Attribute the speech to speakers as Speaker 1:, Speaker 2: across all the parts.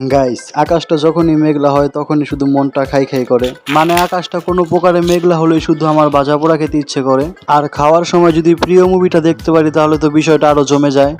Speaker 1: Guys, আকাশটা যখনই মেঘলা হয় তখনই শুধু মনটা খাই খাই করে। মানে আকাশটা কোনো প্রকারে মেঘলা হলেই শুধু আমার ভাজা পোড়া খেতে ইচ্ছে করে। আর খাওয়ার সময় যদি প্রিয় মুভিটা দেখতে পারি তাহলে তো বিষয়টা আরো জমে যায়।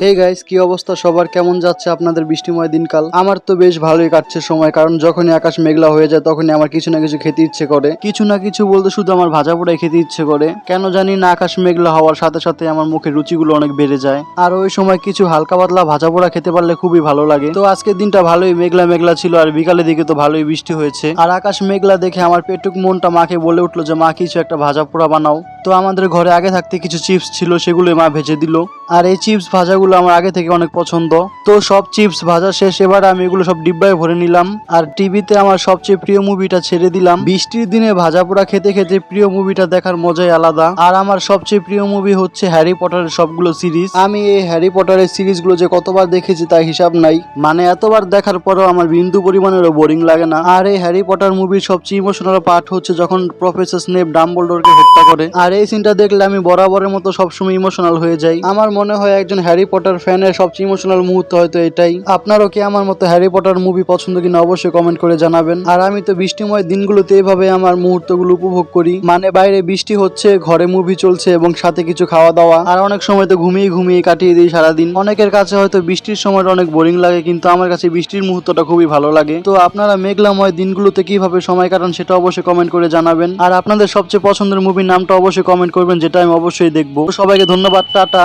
Speaker 1: হে গাইস, কি অবস্থা সবার? কেমন যাচ্ছে আপনাদের বৃষ্টিময় দিনকাল? আমার তো বেশ ভালোই কাটছে সময়, কারণ যখনই আকাশ মেঘলা হয়ে যায় তখনই আমার কিছু না কিছু খেতে ইচ্ছে করে। কিছু না কিছু বলতে শুধু আমার ভাজা পোড়াই খেতে ইচ্ছে করে। কেন জানি না, আকাশ মেঘলা হওয়ার সাথে সাথে আমার মুখের রুচিগুলো অনেক বেড়ে যায়। আর ওই সময় কিছু হালকা পাতলা ভাজা পোড়া খেতে পারলে খুবই ভালো লাগে। তো আজকের দিনটা ভালোই মেঘলা মেঘলা ছিল, আর বিকালের দিকে তো ভালোই বৃষ্টি হয়েছে। আর আকাশ মেঘলা দেখে আমার পেটুক মনটা মাকে বলে উঠলো যে মা, কিছু একটা ভাজা পোড়া বানাও। তো আমাদের ঘরে আগে থাকতে কিছু চিপস ছিল, সেগুলো মা ভেজে দিল। আর এই চিপস ভাজাগুলো আমার আগে থেকে অনেক পছন্দ। তো সব চিপস ভাজা শেষ, এবার আমি এগুলো সব ডিব্বায় ভরে নিলাম। আর টিভিতে আমার সবচেয়ে প্রিয় মুভিটা ছেড়ে দিলাম। বৃষ্টির দিনে ভাজা পোড়া খেতে খেতে প্রিয় মুভিটা দেখার মজাই আলাদা। আর আমার সবচেয়ে প্রিয় মুভি হচ্ছে হ্যারি পটারের সবগুলো সিরিজ। আমি এই হ্যারি পটারের সিরিজগুলো যে কতবার দেখেছি তার হিসাব নাই। মানে এতবার দেখার পরও আমার বিন্দু পরিমাণেরও বোরিং লাগে না। আর এই হ্যারি পটার মুভির সবচেয়ে ইমোশনাল পার্ট হচ্ছে যখন প্রফেসর স্নেপ ডাম্বলডোরকে হত্যা করে। আর এই সিনটা দেখলে আমি বরাবরের মতো সবসময় ইমোশনাল হয়ে যাই। আমার মনে হয় একজন হ্যারি পটার ফ্যানের সবচেয়ে ইমোশনাল মুহূর্ত হয়তো এটাই। আপনারও কি আমার মতো হ্যারি পটার মুভি পছন্দ কিনা অবশ্যই কমেন্ট করে জানাবেন। আর আমি তো বৃষ্টিময় দিনগুলোতে এইভাবে আমার মুহূর্তগুলো উপভোগ করি। মানে বাইরে বৃষ্টি হচ্ছে, ঘরে মুভি চলছে এবং সাথে কিছু খাওয়া দাওয়া। আর অনেক সময় তো ঘুমিয়ে ঘুমিয়ে কাটিয়ে দিই সারাদিন। অনেকের কাছে হয়তো বৃষ্টির সময়টা অনেক বোরিং লাগে, কিন্তু আমার কাছে বৃষ্টির মুহূর্তটা খুবই ভালো লাগে। তো আপনারা মেঘলাময় দিনগুলোতে কিভাবে সময় কাটান সেটা অবশ্যই কমেন্ট করে জানাবেন। আর আপনাদের সবচেয়ে পছন্দের মুভির নামটা অবশ্যই কমেন্ট করবেন, যেটা আমি অবশ্যই দেখবো। সবাইকে ধন্যবাদ, টাটা।